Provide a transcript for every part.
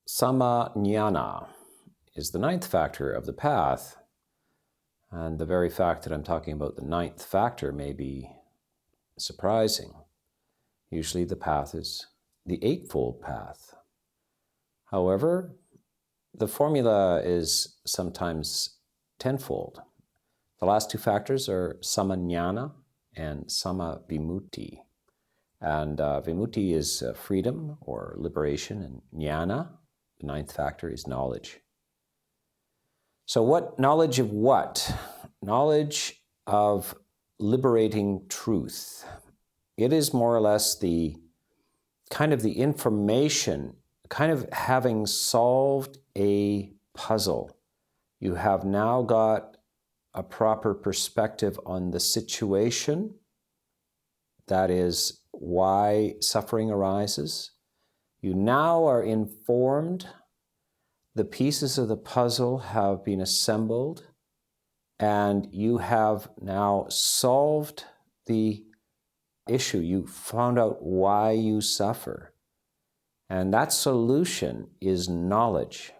Samajnana is the ninth factor of the path. And the very fact that I'm talking about the ninth factor may be surprising. Usually the path is the Eightfold path. However, the formula is sometimes tenfold. The last two factors are samajnana and samavimutti. And vimutti is freedom or liberation, and jnana, the ninth factor, is knowledge. So what knowledge of what? Knowledge of liberating truth. It is more or less the kind of the information, kind of having solved a puzzle. You have now got a proper perspective on the situation, that is why suffering arises. You now are informed. The pieces of the puzzle have been assembled, and you have now solved the issue. You found out why you suffer. And that solution is knowledge.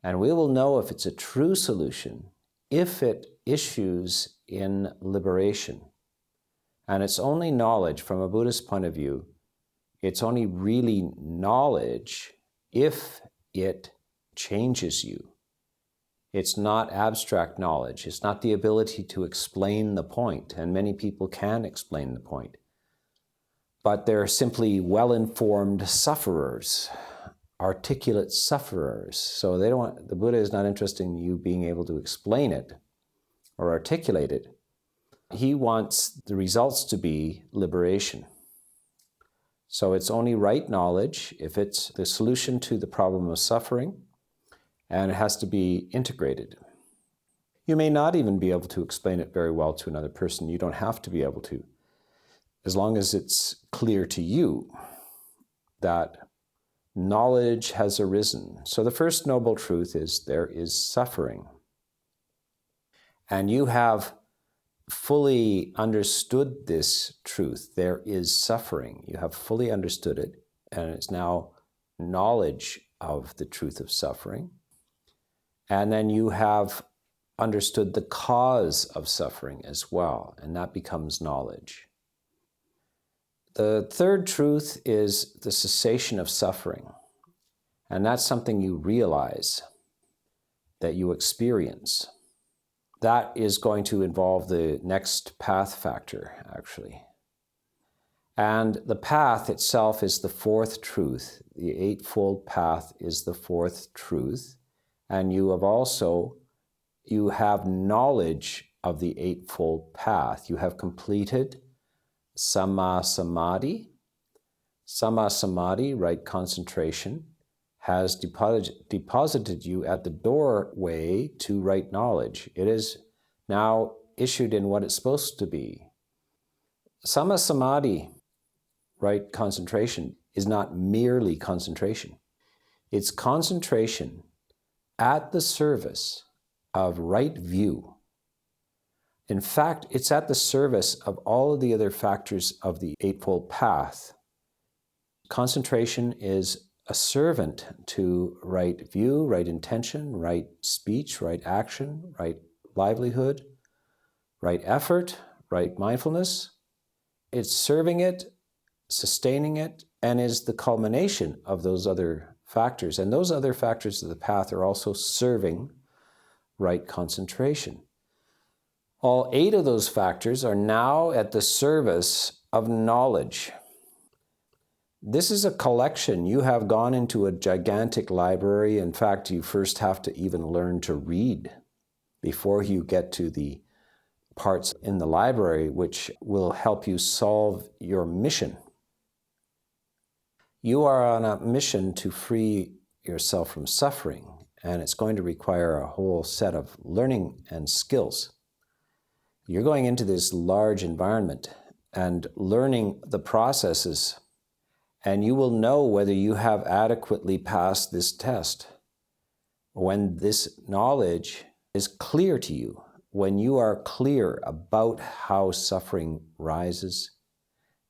And we will know if it's a true solution if it issues in liberation. And it's only knowledge from a Buddhist point of view. It's only really knowledge if it changes you. It's not abstract knowledge. It's not the ability to explain the point, and many people can explain the point. But they're simply well-informed sufferers, articulate sufferers. So the Buddha is not interested in you being able to explain it or articulate it. He wants the results to be liberation. So it's only right knowledge if it's the solution to the problem of suffering, and it has to be integrated. You may not even be able to explain it very well to another person. You don't have to be able to, as long as it's clear to you that knowledge has arisen. So the first noble truth is there is suffering. And you have fully understood this truth. There is suffering. You have fully understood it, and it's now knowledge of the truth of suffering. And then you have understood the cause of suffering as well, and that becomes knowledge. The third truth is the cessation of suffering, and that's something you realize, that you experience. That is going to involve the next path factor, actually. And the path itself is the fourth truth. The Eightfold path is the fourth truth. And you have knowledge of the Eightfold path. You have completed Samma Samadhi. Samma Samadhi, right concentration, has deposited you at the doorway to right knowledge. It is now issued in what it's supposed to be. Samma Samadhi, right concentration, is not merely concentration. It's concentration at the service of right view. In fact, it's at the service of all of the other factors of the Eightfold Path. Concentration is a servant to right view, right intention, right speech, right action, right livelihood, right effort, right mindfulness. It's serving it, sustaining it, and is the culmination of those other factors. And those other factors of the path are also serving right concentration. All 8 of those factors are now at the service of knowledge. This is a collection. You have gone into a gigantic library. In fact, you first have to even learn to read before you get to the parts in the library which will help you solve your mission. You are on a mission to free yourself from suffering, and it's going to require a whole set of learning and skills. You're going into this large environment and learning the processes, and you will know whether you have adequately passed this test. When this knowledge is clear to you, when you are clear about how suffering rises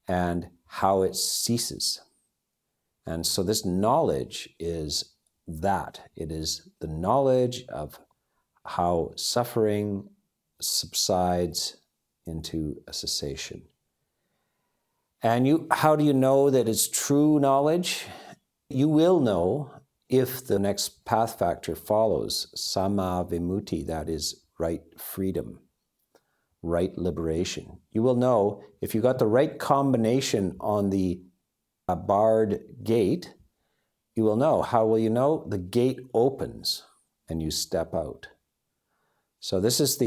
and how it ceases. And so this knowledge is that. It is the knowledge of how suffering subsides into a cessation. And how do you know that it's true knowledge? You will know if the next path factor follows, sama vimutti, that is right freedom, right liberation. You will know if you got the right combination on the barred gate, you will know. How will you know? The gate opens and you step out. So this is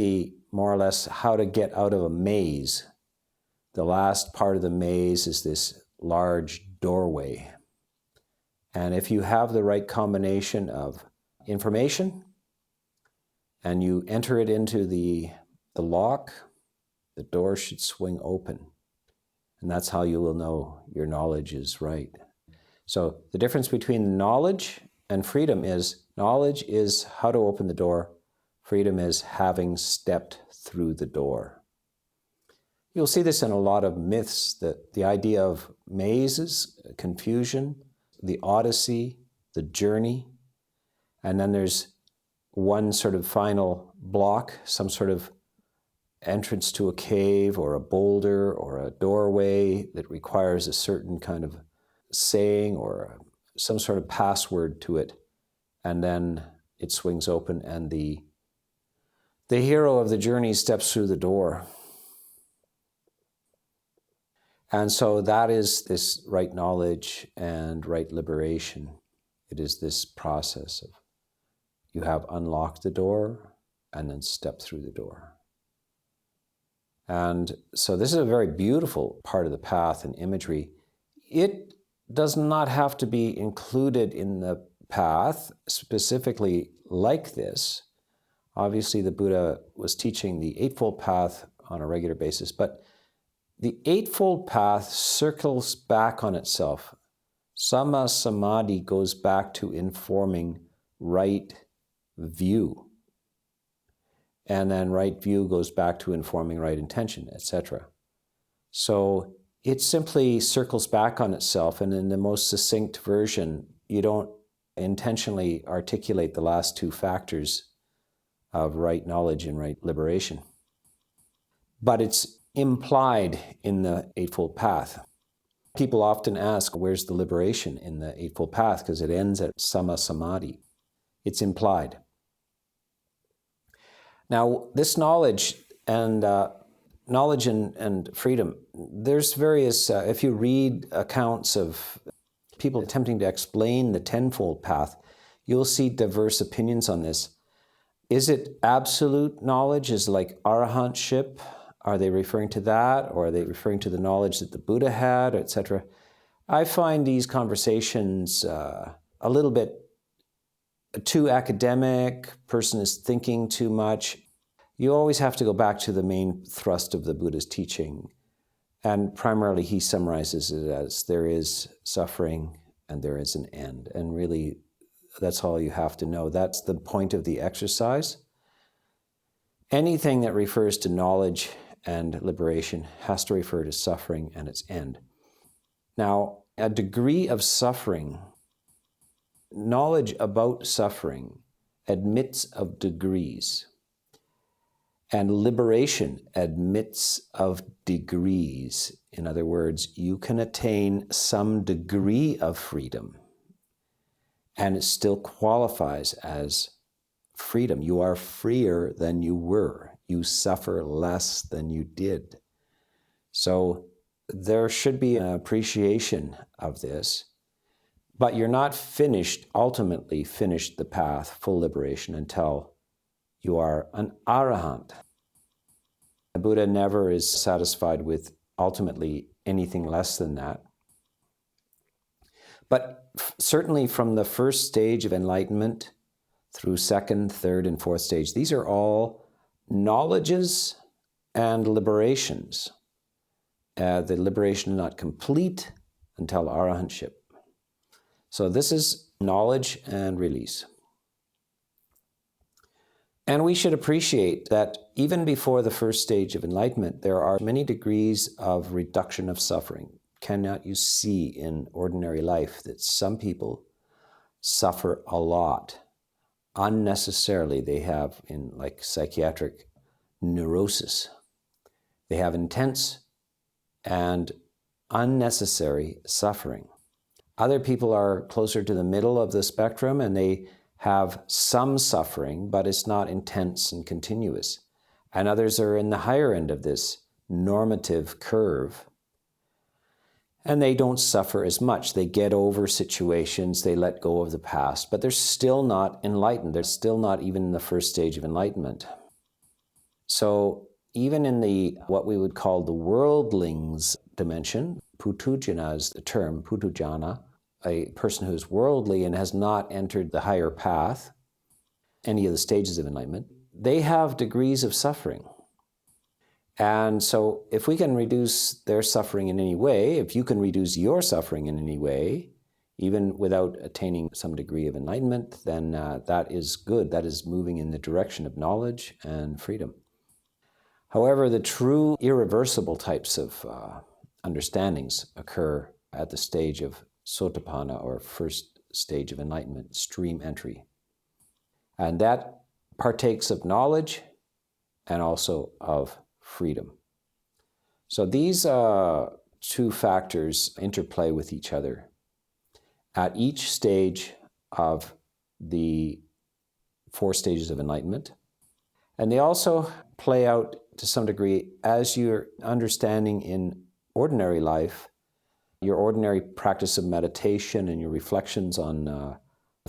more or less how to get out of a maze. The last part of the maze is this large doorway. And if you have the right combination of information and you enter it into the lock, the door should swing open. And that's how you will know your knowledge is right. So the difference between knowledge and freedom is knowledge is how to open the door. Freedom is having stepped through the door. You'll see this in a lot of myths, that the idea of mazes, confusion, the odyssey, the journey, and then there's one sort of final block, some sort of entrance to a cave or a boulder or a doorway that requires a certain kind of saying or some sort of password to it, and then it swings open and the hero of the journey steps through the door. And so that is this right knowledge and right liberation. It is this process of you have unlocked the door and then step through the door. And so this is a very beautiful part of the path and imagery. It does not have to be included in the path specifically like this. Obviously, the Buddha was teaching the Eightfold Path on a regular basis, but the Eightfold Path circles back on itself. Samma Samadhi goes back to informing right view. And then right view goes back to informing right intention, etc. So it simply circles back on itself, and in the most succinct version, you don't intentionally articulate the last two factors of right knowledge and right liberation. But it's implied in the Eightfold Path. People often ask, where's the liberation in the Eightfold Path? Because it ends at Samma Samadhi. It's implied. Now, this knowledge and freedom, there's various, if you read accounts of people attempting to explain the Tenfold Path, you'll see diverse opinions on this. Is it absolute knowledge? Is it like arahantship? Are they referring to that? Or are they referring to the knowledge that the Buddha had, etc.? I find these conversations a little bit too academic. Person is thinking too much. You always have to go back to the main thrust of the Buddha's teaching. And primarily he summarizes it as there is suffering and there is an end. And really, that's all you have to know. That's the point of the exercise. Anything that refers to knowledge and liberation has to refer to suffering and its end. Now, a degree of suffering, knowledge about suffering admits of degrees, and liberation admits of degrees. In other words, you can attain some degree of freedom, and it still qualifies as freedom. You are freer than you were. You suffer less than you did. So there should be an appreciation of this, but you're not ultimately finished the path, full liberation, until you are an arahant. The Buddha never is satisfied with ultimately anything less than that. But certainly from the first stage of enlightenment through second, third, and fourth stage, these are all knowledges and liberations. The liberation is not complete until arahantship. So this is knowledge and release. And we should appreciate that even before the first stage of enlightenment, there are many degrees of reduction of suffering. Cannot you see in ordinary life that some people suffer a lot, unnecessarily. They have, in like psychiatric neurosis, they have intense and unnecessary suffering. Other people are closer to the middle of the spectrum and they have some suffering, but it's not intense and continuous. And others are in the higher end of this normative curve, and they don't suffer as much. They get over situations, they let go of the past, but they're still not enlightened. They're still not even in the first stage of enlightenment. So even in the what we would call the worldlings dimension, putujana is the term, putujana, a person who's worldly and has not entered the higher path, any of the stages of enlightenment, they have degrees of suffering. And so if we can reduce their suffering in any way, if you can reduce your suffering in any way, even without attaining some degree of enlightenment, then that is good. That is moving in the direction of knowledge and freedom. However, the true irreversible types of understandings occur at the stage of sotapanna, or first stage of enlightenment, stream entry. And that partakes of knowledge and also of freedom. So these two factors interplay with each other at each stage of the 4 stages of enlightenment. And they also play out to some degree as your understanding in ordinary life, your ordinary practice of meditation and your reflections on the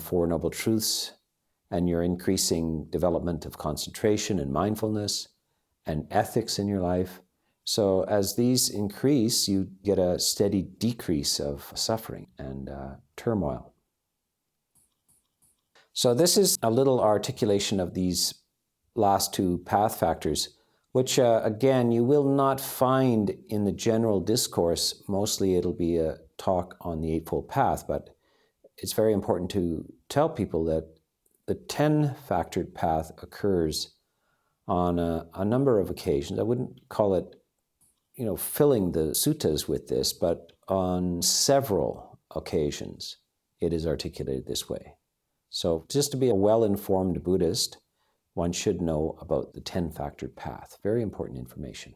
Four Noble Truths, and your increasing development of concentration and mindfulness and ethics in your life. So as these increase, you get a steady decrease of suffering and turmoil. So this is a little articulation of these last 2 path factors, which again, you will not find in the general discourse. Mostly it'll be a talk on the Eightfold Path, but it's very important to tell people that the 10-factored path occurs on a number of occasions. I wouldn't call it, filling the suttas with this, but on several occasions it is articulated this way. So just to be a well-informed Buddhist, one should know about the 10-factored path. Very important information.